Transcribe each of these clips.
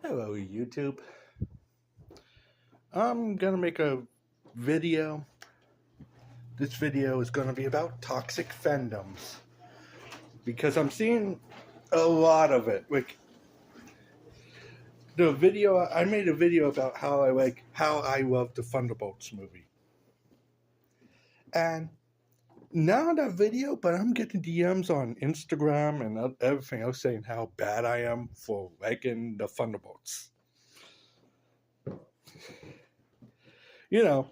Hello, YouTube. I'm gonna make a video. This video is gonna be about toxic fandoms because I'm seeing a lot of it. Like the video, I made a video about how I love the Thunderbolts movie, and not that video, but I'm getting DMs on Instagram and everything else saying how bad I am for liking the Thunderbolts. You know,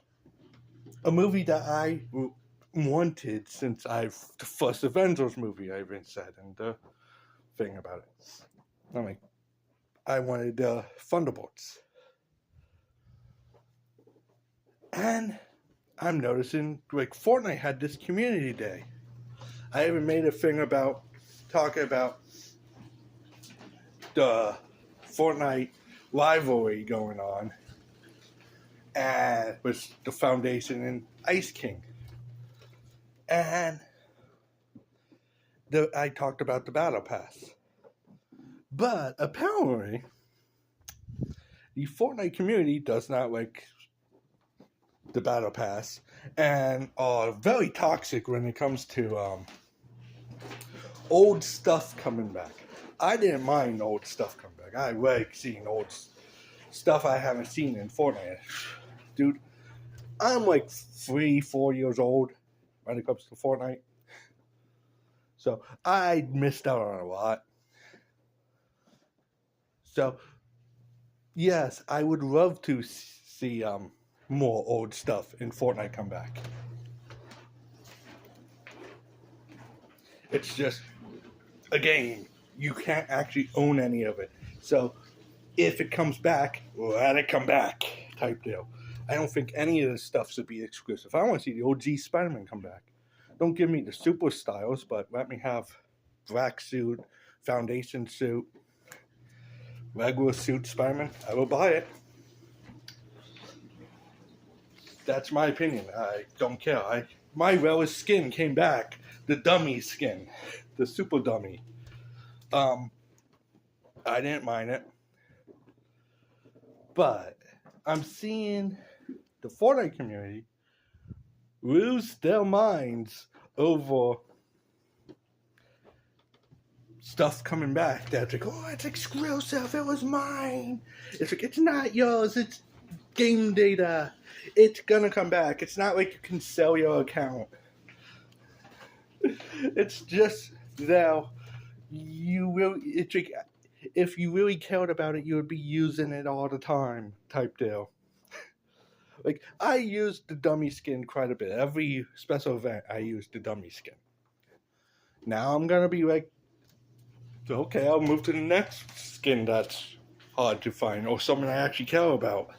a movie that I wanted since the first Avengers movie. I even said and the thing about it. I wanted Thunderbolts, and I'm noticing like Fortnite had this community day. I even made a thing about talking about the Fortnite rivalry going on, and with the Foundation and Ice King. And I talked about the Battle Pass. But apparently, the Fortnite community does not like the Battle Pass and are very toxic when it comes to old stuff coming back. I didn't mind old stuff coming back. I like seeing old stuff I haven't seen in Fortnite. Dude, I'm like 3-4 years old when it comes to Fortnite. So I missed out on a lot. So yes, I would love to see more old stuff in Fortnite come back. It's just a game. You can't actually own any of it. So if it comes back, let it come back type deal. I don't think any of this stuff should be exclusive. I want to see the OG Spider-Man come back. Don't give me the super styles, but let me have black suit, foundation suit, regular suit Spider-Man. I will buy it. That's my opinion. I don't care. My relish skin came back. The dummy skin. The super dummy. I didn't mind it. But I'm seeing the Fortnite community lose their minds over stuff coming back that's like, oh, it's exclusive, it was mine. It's like, it's not yours, it's game data. It's gonna come back. It's not like you can sell your account. It's just now it's like, if you really cared about it, you would be using it all the time type deal. Like, I used the dummy skin quite a bit. Every special event, I used the dummy skin. Now I'm gonna be like, okay, I'll move to the next skin that's hard to find or something I actually care about.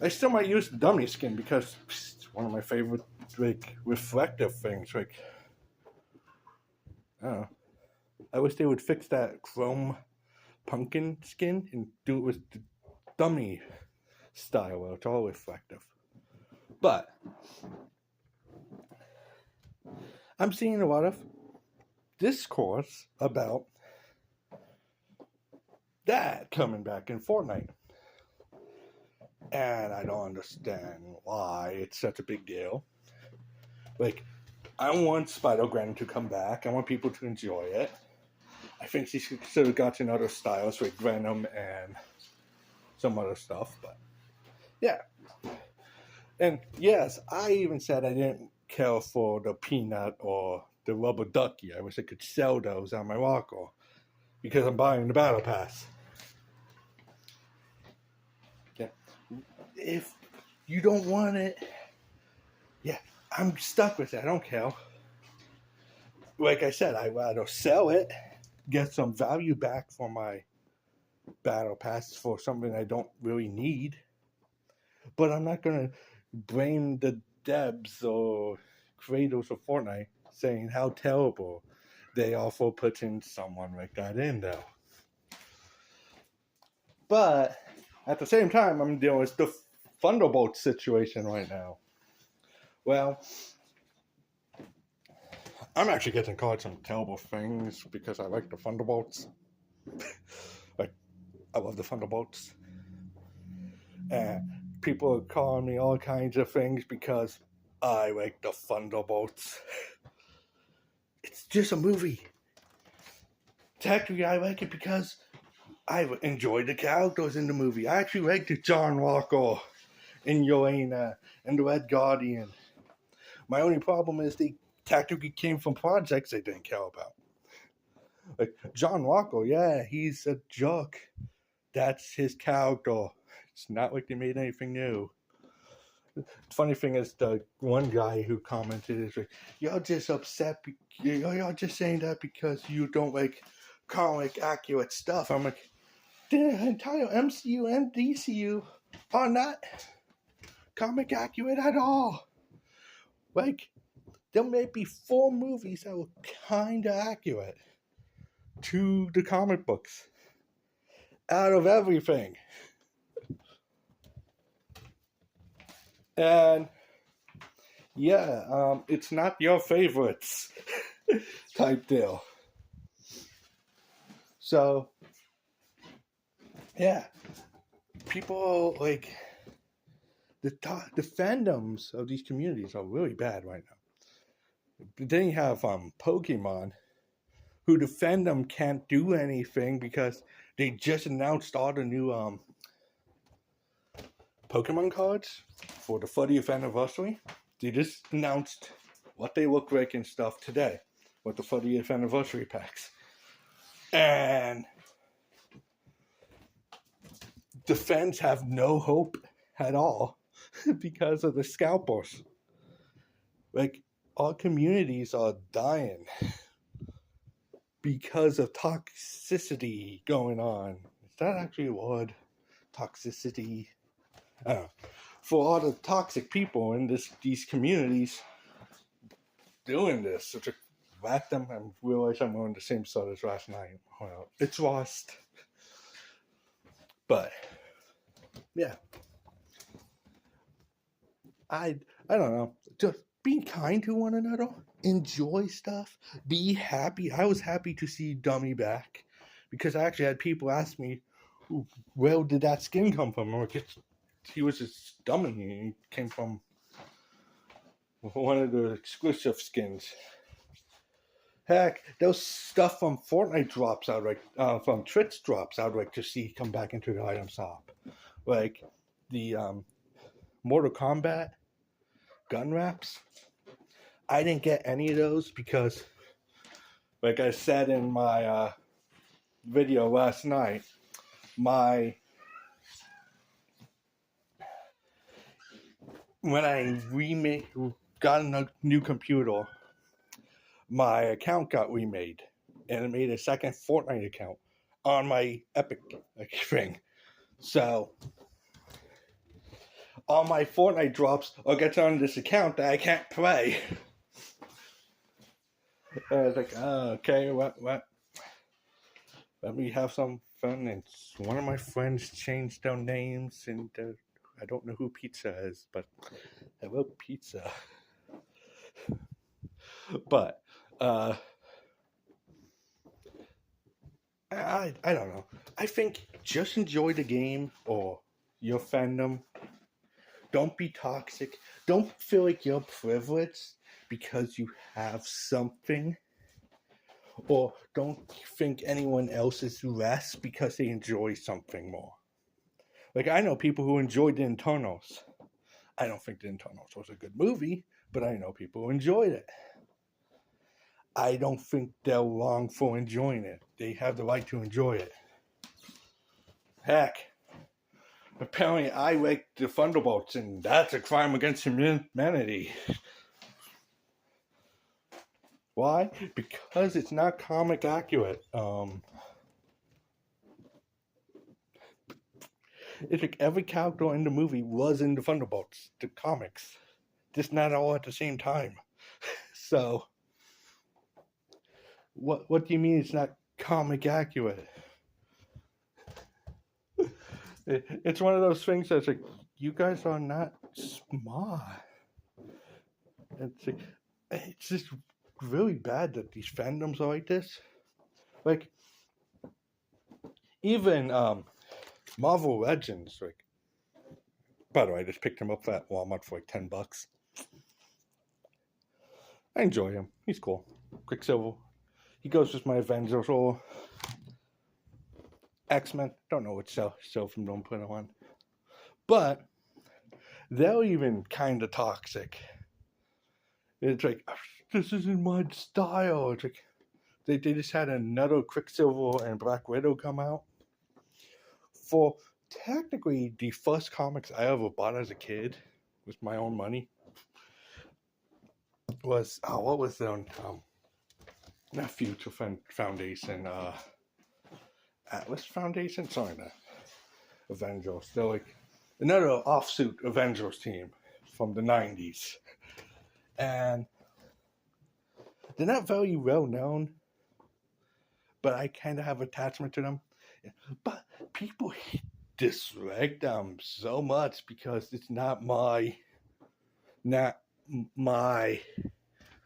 I still might use the dummy skin because it's one of my favorite like reflective things. Like, I don't know. I wish they would fix that chrome pumpkin skin and do it with the dummy style where it's all reflective. But I'm seeing a lot of discourse about that coming back in Fortnite. And I don't understand why it's such a big deal. Like, I want Spider-Gwen to come back. I want people to enjoy it. I think she should have gotten other styles like Venom and some other stuff. But, yeah. And, yes, I even said I didn't care for the peanut or the rubber ducky. I wish I could sell those on my locker because I'm buying the Battle Pass. Yeah. If you don't want it, yeah, I'm stuck with it. I don't care. Like I said, I'd rather sell it, get some value back for my Battle Pass for something I don't really need. But I'm not going to blame the devs or creators of Fortnite saying how terrible they are for putting someone like that in there. But at the same time, I'm dealing with the Thunderbolt situation right now. Well, I'm actually getting called some terrible things because I like the Thunderbolts. Like, I love the Thunderbolts. And people are calling me all kinds of things because I like the Thunderbolts. It's just a movie. Technically, I like it because I enjoyed the characters in the movie. I actually liked John Walker and Yelena and the Red Guardian. My only problem is they technically came from projects I didn't care about. Like John Walker, yeah, he's a jerk. That's his character. It's not like they made anything new. The funny thing is, the one guy who commented is like, "You're just upset. You're just saying that because you don't like comic accurate stuff." I'm like, the entire MCU and DCU are not comic accurate at all. Like, there may be 4 movies that were kind of accurate to the comic books out of everything. And yeah, it's not your favorites type deal. So yeah, people like the fandoms of these communities are really bad right now. Then you have Pokemon, who the fandom can't do anything because they just announced all the new Pokemon cards for the 30th anniversary. They just announced what they look like and stuff today with the 30th anniversary packs. And the fans have no hope at all because of the scalpers. Like, our communities are dying because of toxicity going on. Is that actually a word? Toxicity? I don't know. For all the toxic people in these communities doing this, so to whack them and realize I'm on the same side as last night. Well, it's lost. But yeah, I don't know. Just being kind to one another, enjoy stuff, be happy. I was happy to see Dummy back because I actually had people ask me, where did that skin come from? I'm like, he was just dummy. He came from one of the exclusive skins. Heck, those stuff from Fortnite drops out, like from Twitch drops out, like to see come back into the item shop, like the Mortal Kombat gun wraps. I didn't get any of those because, like I said in my video last night, when I got a new computer, my account got remade, and it made a second Fortnite account on my Epic thing. So all my Fortnite drops or gets on this account that I can't play. And I was like, oh, okay, what? Let me have some fun. And one of my friends changed their names, and I don't know who Pizza is, but hello, Pizza. But I don't know. I think just enjoy the game or your fandom. Don't be toxic. Don't feel like you're privileged because you have something. Or don't think anyone else is less because they enjoy something more. Like, I know people who enjoyed the Internals. I don't think the Internals was a good movie, but I know people who enjoyed it. I don't think they're wrong for enjoying it. They have the right to enjoy it. Heck, apparently I like the Thunderbolts, and that's a crime against humanity. Why? Because it's not comic accurate. It's like every character in the movie was in the Thunderbolts, the comics. Just not all at the same time. So, what do you mean it's not comic accurate? It's one of those things that's like, you guys are not smart. It's just really bad that these fandoms are like this. Like, even Marvel Legends, like, by the way, I just picked him up at Walmart for like $10. I enjoy him. He's cool. Quicksilver. He goes with my Avengers or X-Men. Don't know what shelf from don't put him on. But they're even kind of toxic. It's like, this isn't my style. It's like, they just had another Quicksilver and Black Widow come out. For technically the first comics I ever bought as a kid with my own money was, what was the, not Future Foundation, Atlas Foundation? Sorry, no. Avengers. They're like another offsuit Avengers team from the 90s. And they're not very well known, but I kind of have attachment to them. But people dislike them so much because it's not my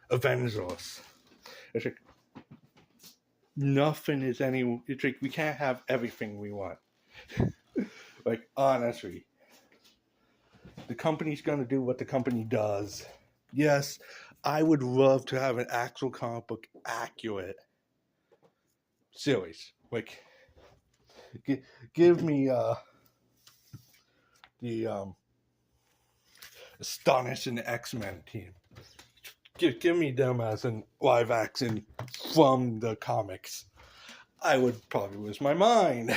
Avengers. It's like nothing is any. It's like we can't have everything we want. Like, honestly, the company's gonna do what the company does. Yes, I would love to have an actual comic book accurate series. Like, give me the Astonishing X-Men team. Give me them as in live action from the comics. I would probably lose my mind.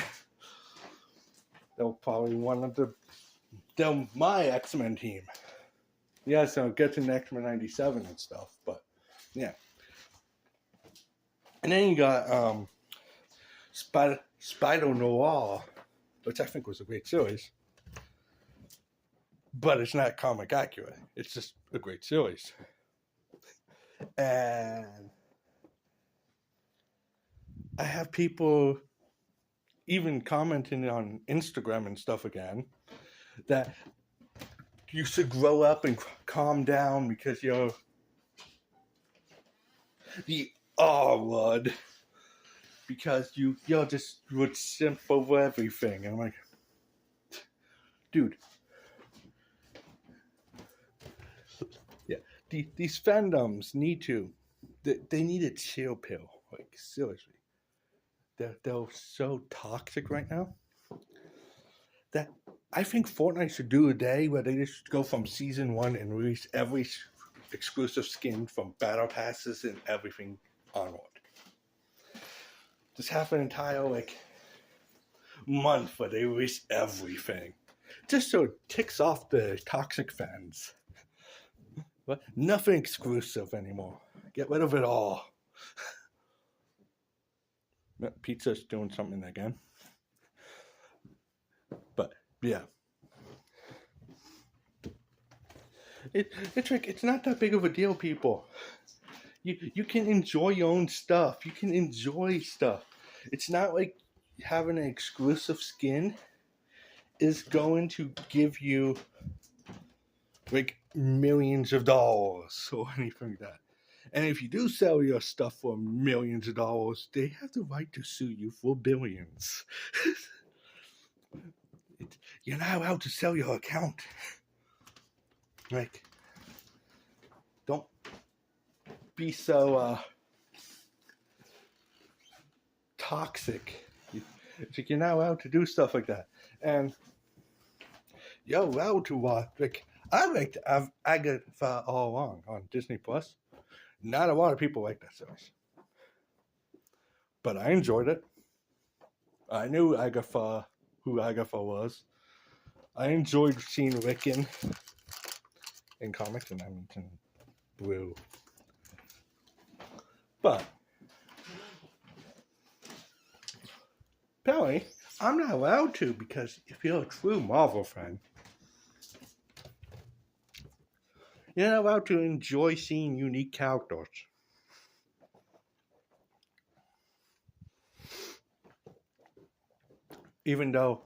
They'll probably want them my X-Men team. Yeah, so get to X-Men 97 and stuff, but yeah. And then you got Spider Noir, which I think was a great series. But it's not comic accurate. It's just a great series. And I have people even commenting on Instagram and stuff again that you should grow up and calm down because you're the R-word, because you're just would simp over everything. And I'm like, dude, yeah, these fandoms need to, they need a chill pill. Like, seriously, they're so toxic right now that I think Fortnite should do a day where they just go from season 1 and release every exclusive skin from battle passes and everything onward. Just have an entire like month where they release everything, just so it ticks off the toxic fans. But nothing exclusive anymore. Get rid of it all. Pizza's doing something again. But yeah, it's like, it's not that big of a deal, people. You can enjoy your own stuff. You can enjoy stuff. It's not like having an exclusive skin is going to give you like millions of dollars or anything like that. And if you do sell your stuff for millions of dollars, they have the right to sue you for billions. You're not allowed to sell your account. Like, don't be so toxic. It's like, you're not allowed to do stuff like that. And you're allowed to watch. Like, I liked Agatha all along on Disney Plus. Not a lot of people like that series, but I enjoyed it. I knew Agatha, who Agatha was. I enjoyed seeing Wiccan in comics, and I mean in Blue. But apparently, I'm not allowed to, because if you're a true Marvel fan, you're not allowed to enjoy seeing unique characters. Even though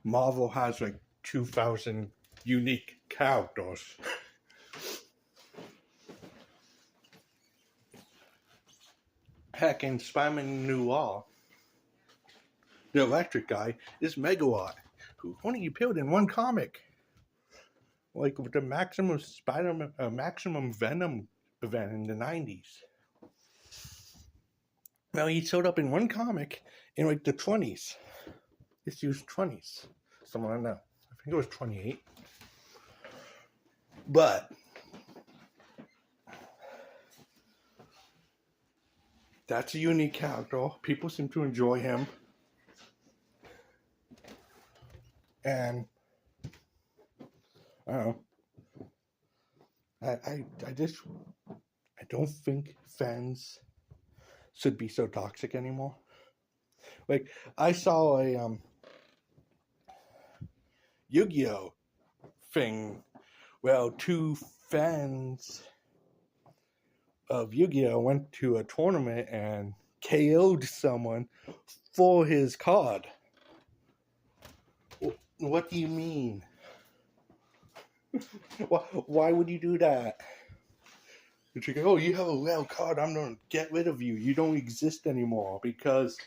Marvel has like 2,000 unique characters. Heck, in Spider-Man Noir, the electric guy, is Megawatt, who only appeared in one comic, like with the Maximum Spider-Man, Maximum Venom event in the '90s. Now he showed up in one comic in like the 20s. Issues 20s. Somewhere in there. I think it was 28. But that's a unique character. People seem to enjoy him. And I don't know. I don't think fans should be so toxic anymore. Like I saw a Yu-Gi-Oh thing. Well, two fans of Yu-Gi-Oh went to a tournament and KO'd someone for his card. What do you mean? Why would you do that? It's like, oh, you have a rare card, I'm going to get rid of you. You don't exist anymore because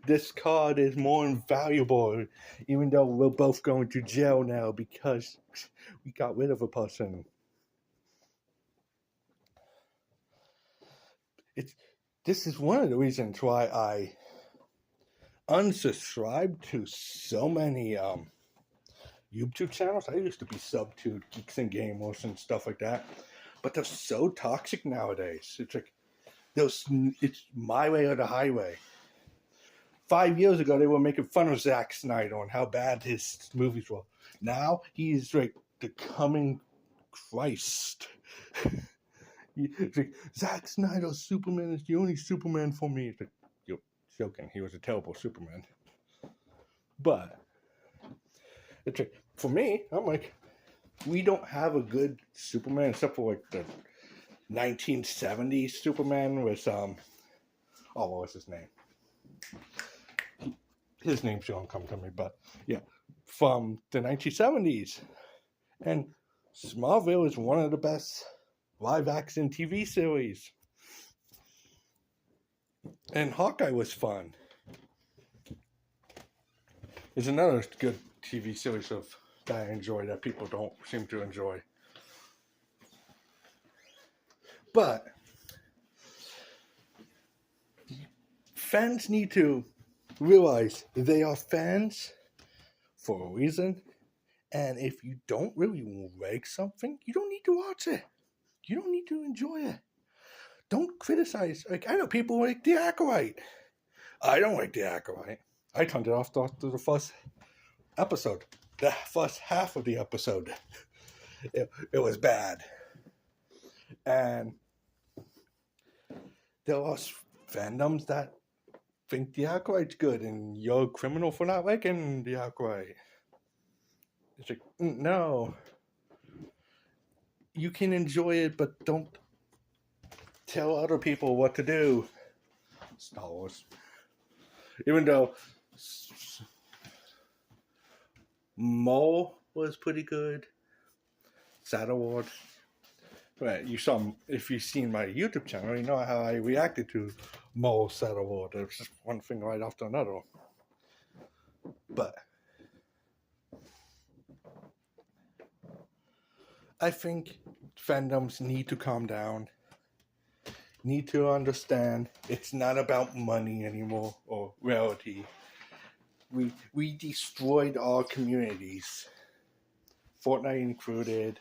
this card is more invaluable, even though we're both going to jail now because we got rid of a person. This is one of the reasons why I unsubscribed to so many YouTube channels. I used to be sub to Geeks and Gamers and stuff like that, but they're so toxic nowadays. It's like it's my way or the highway. 5 years ago, they were making fun of Zack Snyder and how bad his movies were. Now he's like the coming Christ. It's like, Zack Snyder's Superman is the only Superman for me. It's like, you're joking. He was a terrible Superman. But it's like, for me, I'm like, we don't have a good Superman except for like the 1970s Superman with what was his name? His name's gonna come to me, but yeah, from the 1970s. And Smallville is one of the best live action TV series. And Hawkeye was fun. There's another good TV series that I enjoy that people don't seem to enjoy. But fans need to realize they are fans for a reason. And if you don't really like something, you don't need to watch it. You don't need to enjoy it. Don't criticize. Like, I know people like The Acolyte. I don't like The Acolyte. I turned it off after the first episode. The first half of the episode. It was bad. And there are fandoms that think The Acolyte's good, and you're a criminal for not liking The Acolyte. It's like, no. You can enjoy it, but don't tell other people what to do. Star Wars. Even though Maul was pretty good. Saddleward. Right, if you've seen my YouTube channel, you know how I reacted to Maul Saddleward. It was just one thing right after another. But I think fandoms need to calm down, need to understand it's not about money anymore or reality. We destroyed our communities, Fortnite included,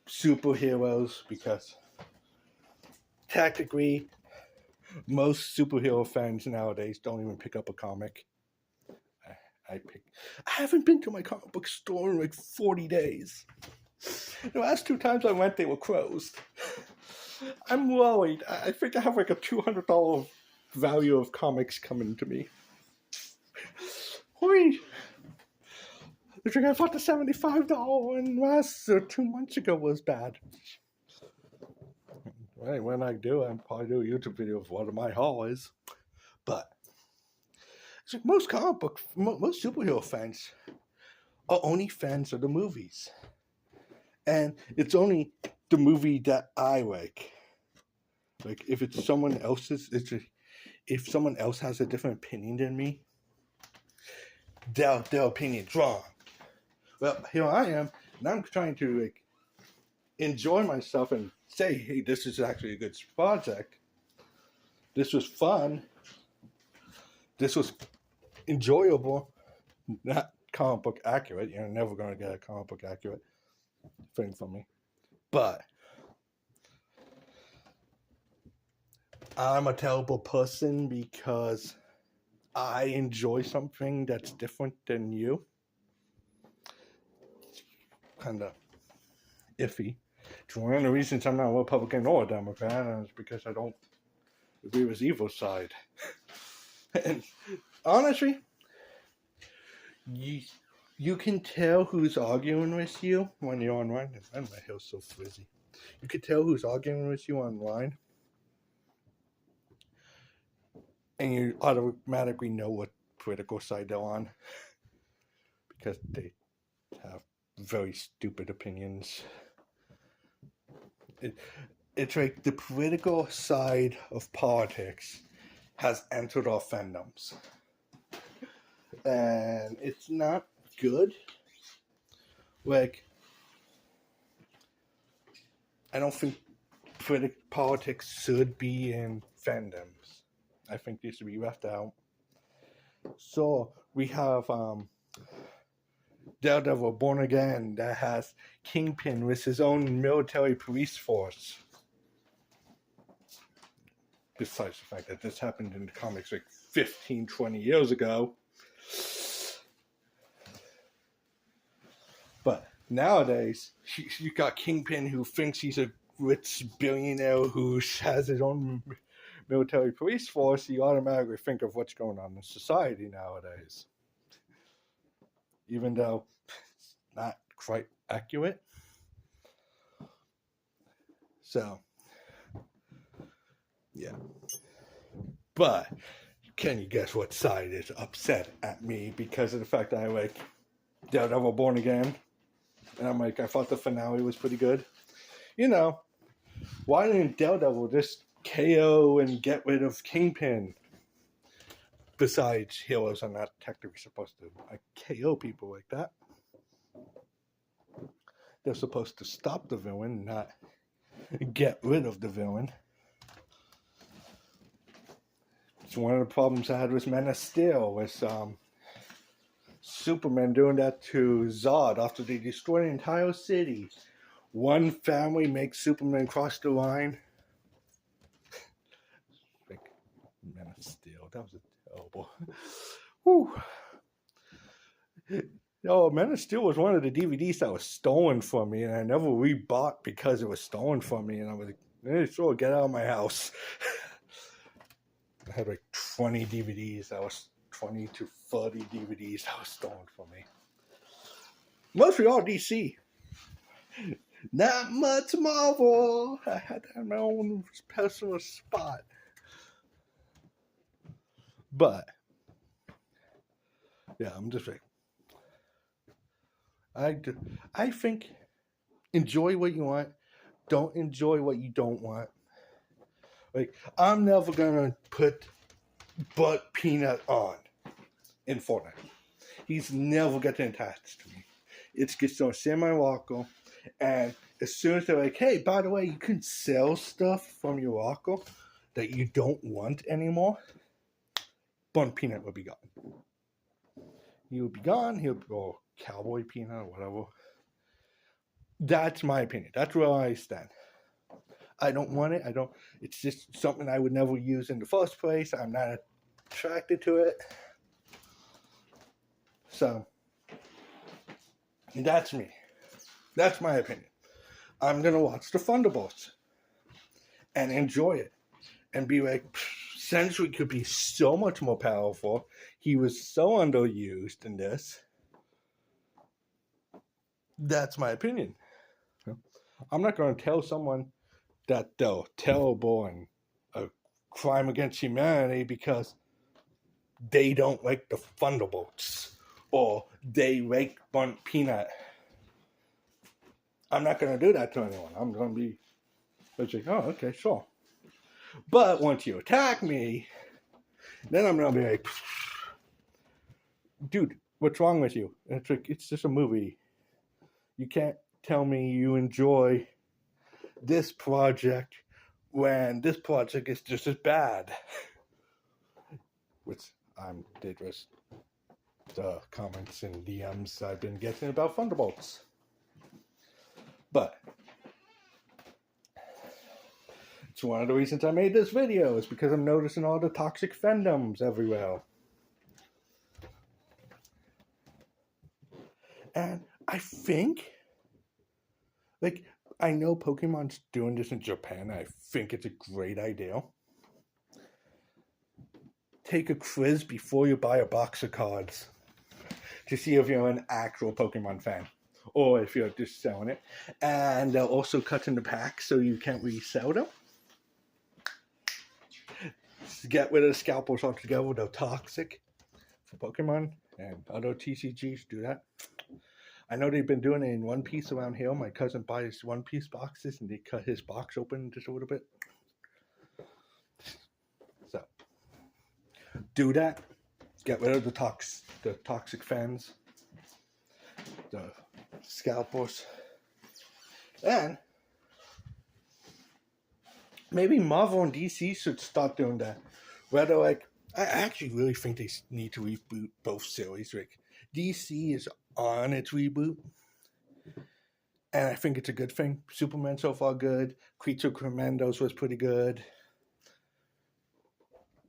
superheroes, because tactically most superhero fans nowadays don't even pick up a comic. I haven't been to my comic book store in like 40 days. The last 2 times I went, they were closed. I'm worried. I think I have like a $200 value of comics coming to me. Wait. I thought the $75 one last 2 months ago was bad. Well, when I do, I'll probably do a YouTube video of what my haul is. But it's like most most superhero fans are only fans of the movies. And it's only the movie that I like. Like, if it's someone else's, it's just, if someone else has a different opinion than me, their opinion's wrong. Well, here I am, and I'm trying to like enjoy myself and say, hey, this is actually a good project. This was fun. This was enjoyable. Not comic book accurate. You're never going to get a comic book accurate thing from me. But I'm a terrible person because I enjoy something that's different than you. Kind of iffy. It's one of the reasons I'm not a Republican or a Democrat, and it's because I don't agree with evil side. And honestly, you can tell who's arguing with you when you're online. And my hair's so frizzy. You can tell who's arguing with you online, and you automatically know what political side they're on because they have very stupid opinions. It's like the political side of politics has entered our fandoms, and it's not good. Like, I don't think politics should be in fandoms. I think they should be left out. So we have Daredevil Born Again that has Kingpin with his own military police force. Besides the fact that this happened in the comics like 15, 20 years ago. But nowadays, you got Kingpin who thinks he's a rich billionaire who has his own military police force. You automatically think of what's going on in society nowadays. Even though it's not quite accurate. So, yeah. But can you guess what side is upset at me because of the fact that I like Daredevil Born Again? And I'm like, I thought the finale was pretty good. You know, why didn't Daredevil just KO and get rid of Kingpin? Besides, heroes are not technically supposed to like KO people like that. They're supposed to stop the villain, not get rid of the villain. It's one of the problems I had with Man of Steel, with Superman doing that to Zod after they destroyed an entire city. One family makes Superman cross the line. Like, Man of Steel, that was terrible. Whew. Oh, Man of Steel was one of the DVDs that was stolen from me, and I never rebought because it was stolen from me, and I was like, hey, sure, get out of my house. I had like 20 DVDs that was 20 to 30 DVDs that was stolen from me. Mostly all DC. Not much Marvel. I had to have my own personal spot. But, yeah, I'm just like, I think enjoy what you want. Don't enjoy what you don't want. Like, I'm never going to put Butt Peanut on in Fortnite. He's never getting attached to me. It's just going to sit in my locker, and as soon as they're like, hey, by the way, you can sell stuff from your locker that you don't want anymore, Butt Peanut will be gone. He will be gone. He'll go Cowboy Peanut or whatever. That's my opinion. That's where I stand. I don't want it. It's just something I would never use in the first place. I'm not attracted to it. So, that's me. That's my opinion. I'm going to watch the Thunderbolts and enjoy it and be like, Sentry could be so much more powerful. He was so underused in this. That's my opinion. I'm not going to tell someone that they're terrible and a crime against humanity because they don't like the Thunderbolts or they like Bunt Peanut. I'm not going to do that to anyone. I'm going to be like, oh, okay, sure. But once you attack me, Then I'm gonna be like, dude, what's wrong with you? And it's like, it's just a movie. You can't tell me you enjoy this project when this project is just as bad. Which did was the comments and DMs I've been getting about Thunderbolts. But it's one of the reasons I made this video is because I'm noticing all the toxic fandoms everywhere. And I think, like, I know Pokemon's doing this in Japan. I think it's a great idea. Take a quiz before you buy a box of cards to see if you're an actual Pokemon fan or if you're just selling it. And they'll also cut in the pack so you can't resell them. Get rid of the scalpers altogether. They're toxic for Pokemon and other TCGs do that. I know they've been doing it in One Piece around here. My cousin buys One Piece boxes and they cut his box open just a little bit. So, do that. Get rid of the toxic fans, the scalpers, and maybe Marvel and DC should start doing that. Whether, like, I actually really think they need to reboot both series. Like, DC is on its reboot, and I think it's a good thing. Superman so far good. Creature Commandos was pretty good.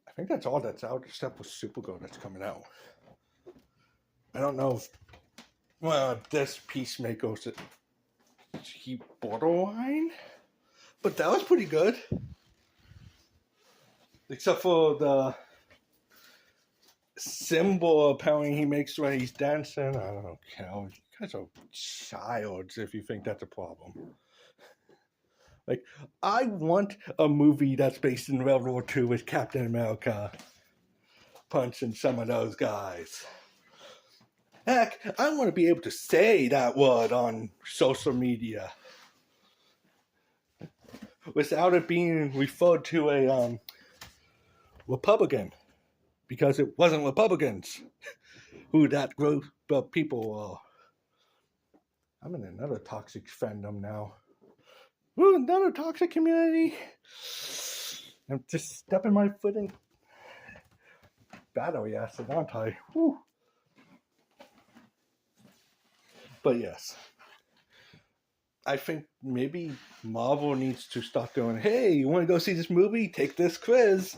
I think that's all that's out except for Supergirl that's coming out. I don't know if, well, this Peacemaker, he borderline, but that was pretty good. Except for the symbol apparently he makes when he's dancing. I don't know, you guys are childs if you think that's a problem. Like, I want a movie that's based in World War II with Captain America punching some of those guys. Heck, I want to be able to say that word on social media without it being referred to a Republican, because it wasn't Republicans who that group of people are. I'm in another toxic fandom now. Ooh, another toxic community. I'm just stepping my foot in battery acid, aren't I? Woo. But yes, I think maybe Marvel needs to start going, hey, you want to go see this movie? Take this quiz.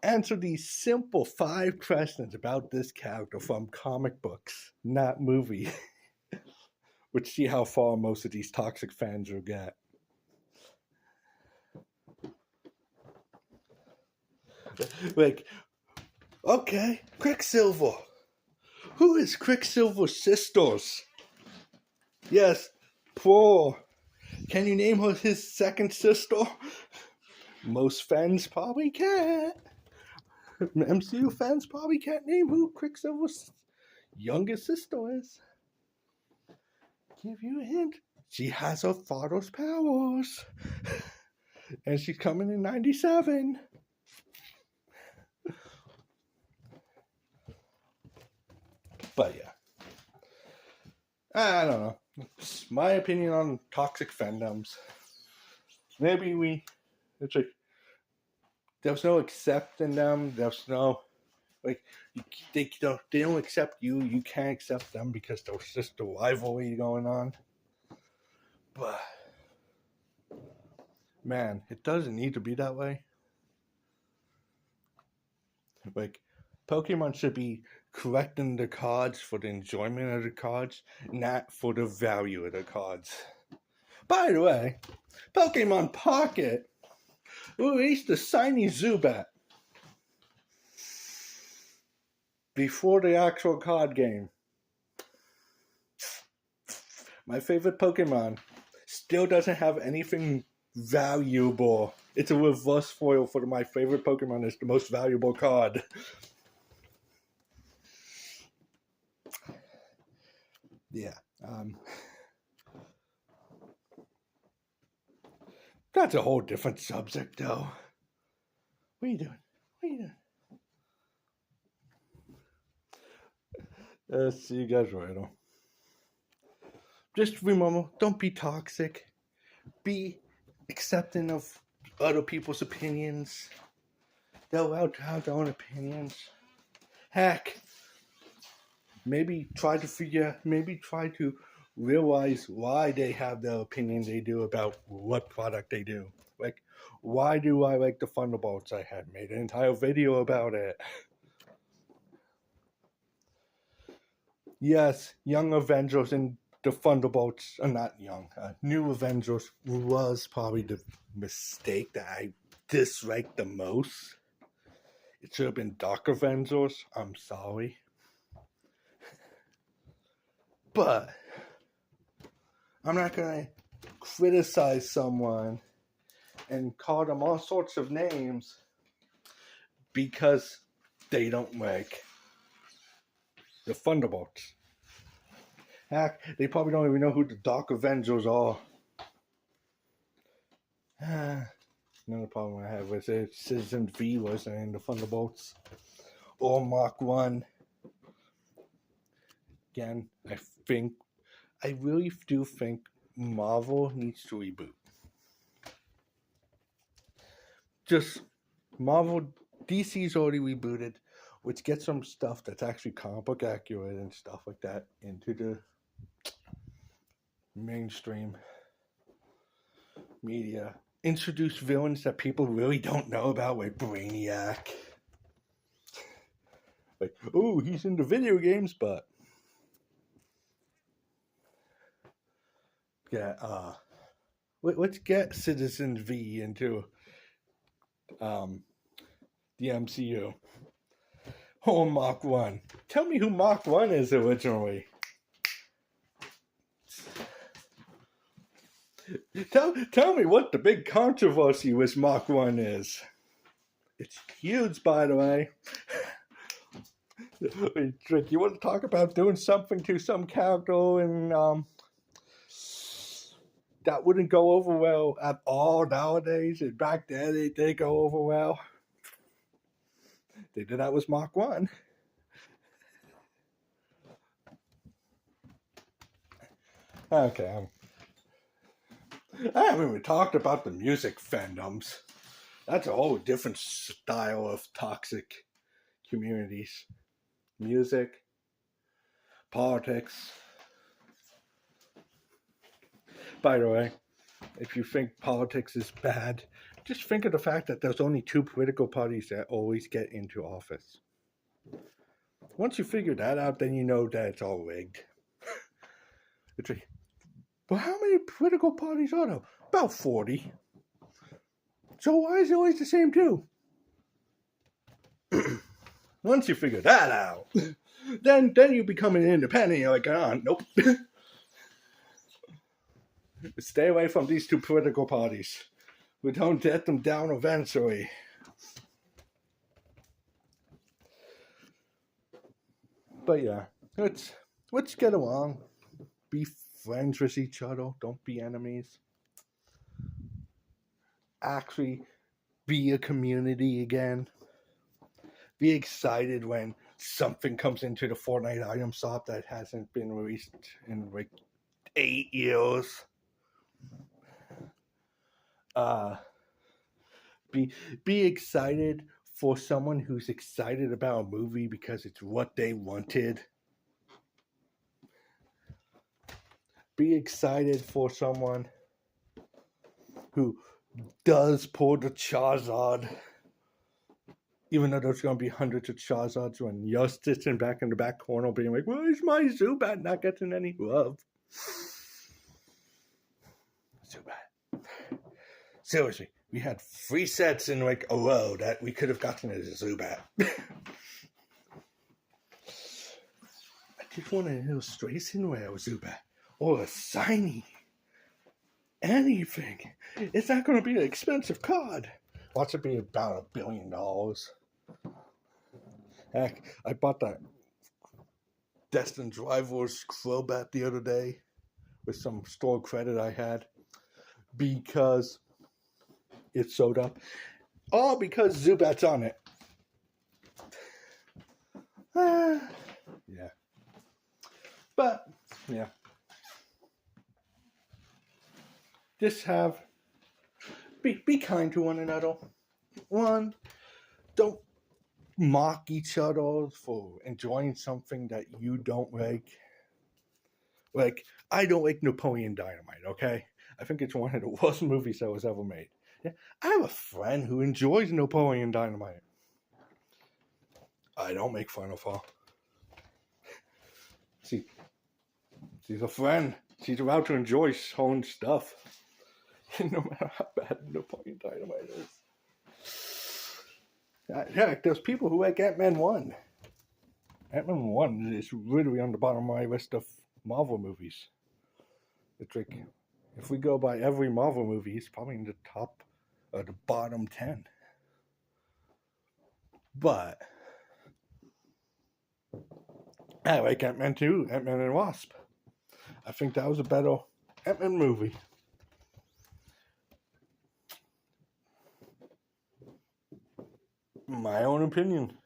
Answer these simple 5 questions about this character from comic books, not movie. Which, see how far most of these toxic fans will get. Like, okay, Quicksilver. Who is Quicksilver's sisters? Yes, poor. Can you name her his second sister? Most fans probably can't. MCU fans probably can't name who Quicksilver's youngest sister is. Give you a hint. She has her father's powers. And she's coming in 97. But yeah. I don't know. It's my opinion on toxic fandoms. Maybe it's like, there's no accepting them. There's no, like, they don't accept you. You can't accept them because there's just a rivalry going on. But, man, it doesn't need to be that way. Like, Pokemon should be collecting the cards for the enjoyment of the cards, not for the value of the cards. By the way, Pokemon Pocket released the shiny Zubat before the actual card game. My favorite Pokemon still doesn't have anything valuable. It's a reverse foil for my favorite Pokemon. It's the most valuable card. Yeah. That's a whole different subject, though. What are you doing? What are you doing? See you guys later. Just remember, don't be toxic. Be accepting of other people's opinions. They're allowed to have their own opinions. Heck, maybe try to realize why they have the opinion they do about what product they do. Like, why do I like the Thunderbolts? I had made an entire video about it. Yes, Young Avengers and the Thunderbolts are not young. New Avengers was probably the mistake that I disliked the most. It should have been Dark Avengers. I'm sorry. But I'm not going to criticize someone and call them all sorts of names because they don't like the Thunderbolts. Heck, they probably don't even know who the Dark Avengers are. Another problem I have with it, Citizen V wasn't in the Thunderbolts. Or Mark 1. Again, I really do think Marvel needs to reboot. Just Marvel, DC's already rebooted, which gets some stuff that's actually comic book accurate and stuff like that into the mainstream media. Introduce villains that people really don't know about, like Brainiac. Like, oh, he's in the video games, but yeah, let's get Citizen V into the MCU. Oh, Mark 1. Tell me who Mark 1 is originally. Tell me what the big controversy with Mark 1 is. It's huge, by the way. Trick, you want to talk about doing something to some character and that wouldn't go over well at all nowadays, and back then it did go over well. They did that with Mark 1. Okay, I haven't even talked about the music fandoms. That's a whole different style of toxic communities. Music, politics. By the way, if you think politics is bad, just think of the fact that there's only 2 political parties that always get into office. Once you figure that out, then you know that it's all rigged. It's like, but how many political parties are there? About 40. So why is it always the same 2? Once you figure that out, then you become an independent. You're like, nope. Stay away from these 2 political parties. We don't get them down eventually. But yeah, let's get along. Be friends with each other. Don't be enemies. Actually, be a community again. Be excited when something comes into the Fortnite item shop that hasn't been released in like 8 years. Be excited for someone who's excited about a movie because it's what they wanted. Be excited for someone who does pull the Charizard, even though there's going to be hundreds of Charizards when you're sitting back in the back corner being like, why is my Zubat not getting any love? Zubat. Seriously, we had 3 sets in like a row that we could have gotten as a Zubat. I just want an illustration where a Zubat or a shiny. Anything. It's not going to be an expensive card. Watch it be about $1 billion. Heck, I bought that Destined Rivals Crobat the other day with some store credit I had because it's sewed up. All because Zubat's on it. Yeah. But, yeah. Just be kind to one another. Don't mock each other for enjoying something that you don't like. Like, I don't like Napoleon Dynamite, okay? I think it's one of the worst movies that was ever made. Yeah, I have a friend who enjoys Napoleon Dynamite. I don't make fun of her. She's a friend. She's allowed to enjoy her own stuff. No matter how bad Napoleon Dynamite is. Heck, there's people who like Ant-Man 1. Ant-Man 1 is literally on the bottom of my list of Marvel movies. It's like, if we go by every Marvel movie, it's probably in the top or the bottom 10. But I like Ant-Man 2, Ant-Man and Wasp. I think that was a better Ant-Man movie. My own opinion.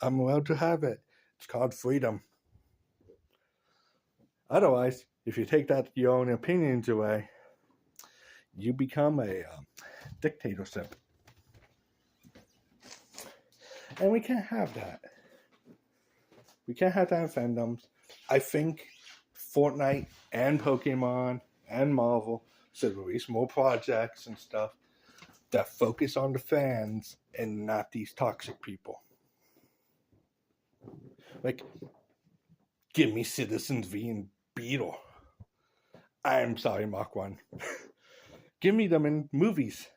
I'm allowed to have it. It's called freedom. Otherwise, if you take your own opinions away, you become a dictatorship. And we can't have that. We can't have that in fandoms. I think Fortnite and Pokemon and Marvel should release more projects and stuff that focus on the fans and not these toxic people. Like, give me Citizens V and Beetle. I'm sorry, Mach 1. Give me them in movies.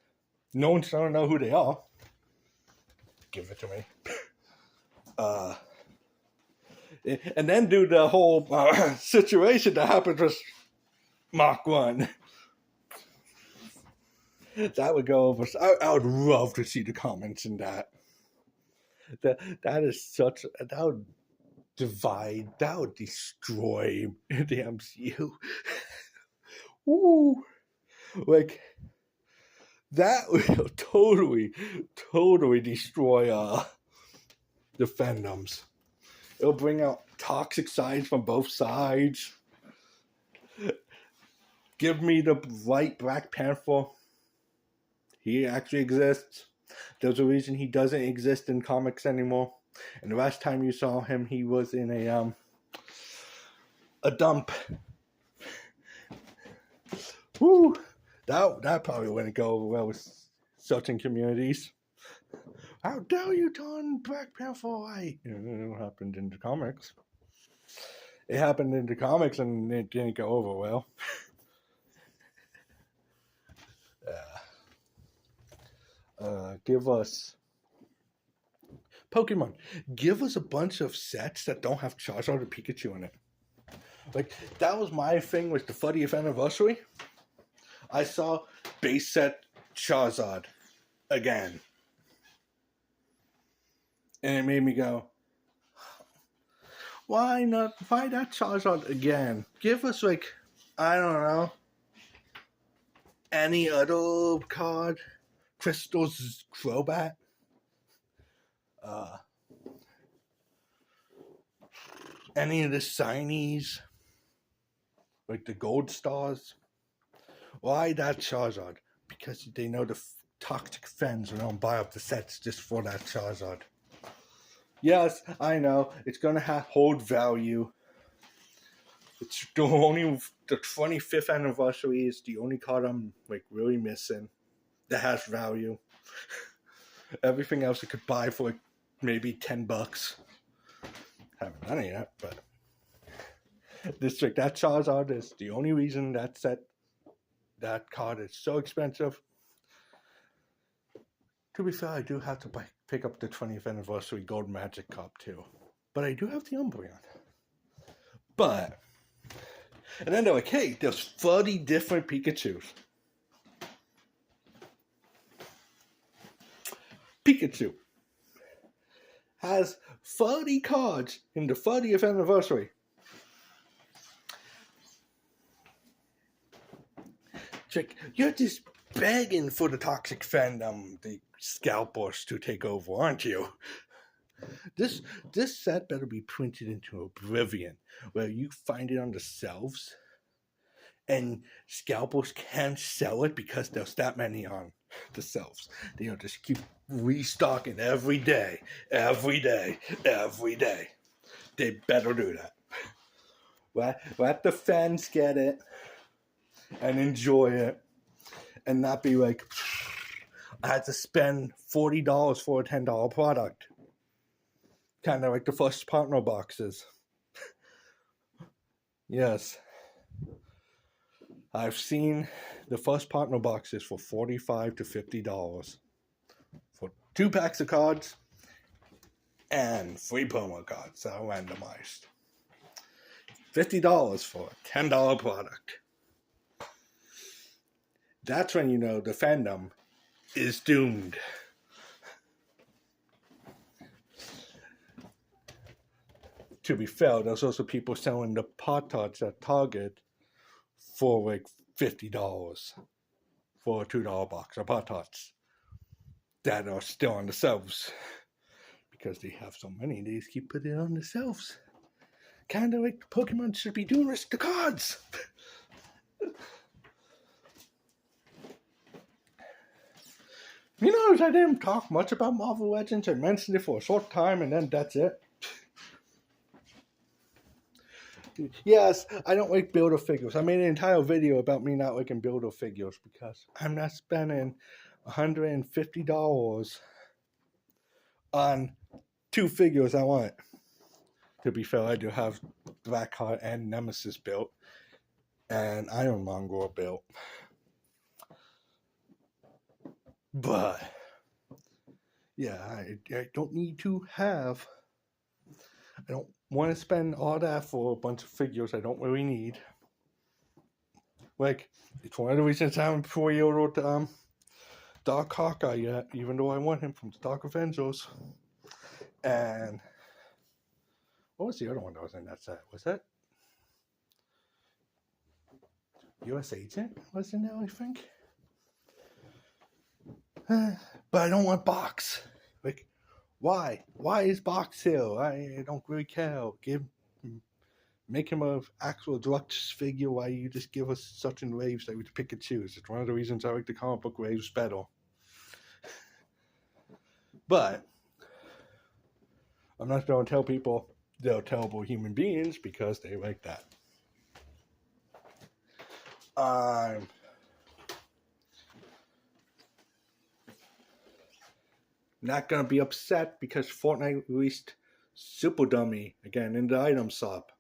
No one's gonna know who they are. Give it to me. And then do the whole situation that happened with Mach 1. That would go over. I would love to see the comments in that. That is such. That would divide. That would destroy the MCU. Woo! Like, that will totally destroy the fandoms. It'll bring out toxic sides from both sides. Give me the white Black Panther. He actually exists. There's a reason he doesn't exist in comics anymore. And the last time you saw him, he was in a dump. Woo! That probably wouldn't go over well with certain communities. How dare you turn Black Panther white? It happened in the comics. It happened in the comics and it didn't go over well. Give us Pokemon. Give us a bunch of sets that don't have Charizard or Pikachu in it. Like, that was my thing with the 40th anniversary. I saw base set Charizard again. And it made me go, why not? Why that Charizard again? Give us, like, I don't know, any other card. Crystal's Crobat. Any of the signees. Like the Gold Stars. Why that Charizard? Because they know the toxic fans are going to buy up the sets just for that Charizard. Yes, I know. It's going to hold value. It's the 25th anniversary is the only card I'm like really missing that has value. Everything else I could buy for like maybe $10. Haven't done it yet, but that Charizard is the only reason that card is so expensive. To be fair, I do have to pick up the 20th anniversary Gold Magic Cup too, but I do have the Umbreon. But and then they're like, hey, there's 30 different Pikachus. Pikachu has 30 cards in the 30th anniversary. Check, you're just begging for the toxic fandom, the scalpers, to take over, aren't you? This set better be printed into oblivion, where you find it on the shelves, and scalpers can't sell it because there's that many on the shelves. They'll just keep restocking every day, every day, every day. They better do that. Let the fans get it and enjoy it, and not be like, I had to spend $40 for a $10 product. Kind of like the first partner boxes. Yes. I've seen the first partner boxes for $45 to $50 for 2 packs of cards and 3 promo cards that are randomized. $50 for a $10 product. That's when you know the fandom is doomed. To be fair, there's also people selling the Pot Tarts at Target for like $50 for a $2 box of Pot Tarts that are still on the shelves because they have so many. They just keep putting it on the shelves. Kind of like Pokemon should be doing this to cards. You know, I didn't talk much about Marvel Legends. I mentioned it for a short time, and then that's it. Yes, I don't like Builder figures. I made an entire video about me not liking Builder figures because I'm not spending $150 on 2 figures I want. To be fair, I do have Blackheart and Nemesis built, and Ironmonger built. But, yeah, I don't need to have... I don't want to spend all that for a bunch of figures I don't really need. Like, it's one of the reasons I haven't pre-ordered Dark Hawkeye yet, even though I want him from the Dark Avengers. And what was the other one that was in that set? Was that US Agent was in there, I think? But I don't want Box. Like, why? Why is Box here? I don't really care. Make him an actual deluxe figure. Why you just give us such in waves that we pick and choose? It's one of the reasons I like the comic book waves better. But I'm not going to tell people they're terrible human beings because they like that. I'm not going to be upset because Fortnite released Super Dummy again in the item shop.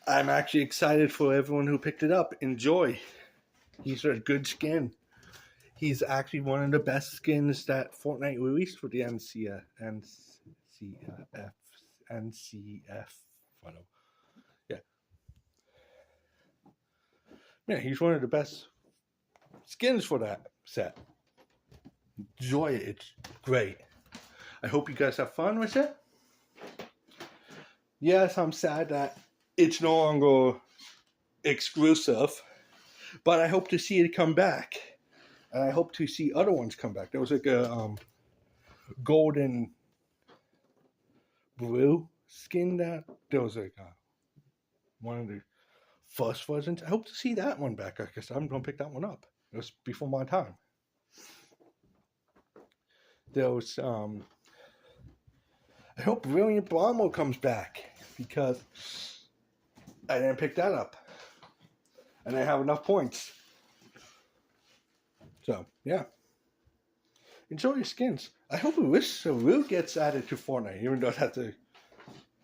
I'm actually excited for everyone who picked it up. Enjoy. He's a good skin. He's actually one of the best skins that Fortnite released for the NCF. Yeah. Yeah, he's one of the best skins for that set. Enjoy it. It's great. I hope you guys have fun with it. Yes, I'm sad that it's no longer exclusive, but I hope to see it come back. And I hope to see other ones come back. There was like a golden blue skin that there was like one of the first versions. I hope to see that one back. I guess I'm going to pick that one up. It was before my time. There was I hope Brilliant Brahmo comes back because I didn't pick that up. And I have enough points. So, yeah. Enjoy your skins. I hope Saru gets added to Fortnite, even though that's a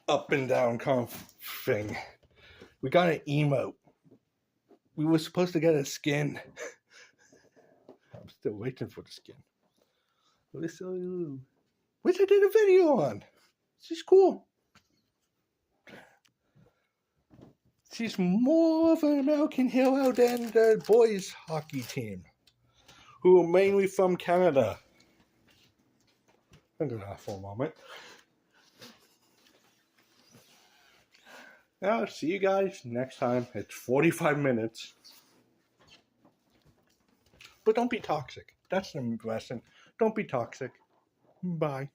up and down thing. We got an emote. We were supposed to get a skin. I'm still waiting for the skin. Which I did a video on. She's cool. She's more of an American hero than the boys hockey team, who are mainly from Canada. Think of that for a moment. I'll see you guys next time. It's 45 minutes. But don't be toxic. That's the lesson. Don't be toxic. Bye.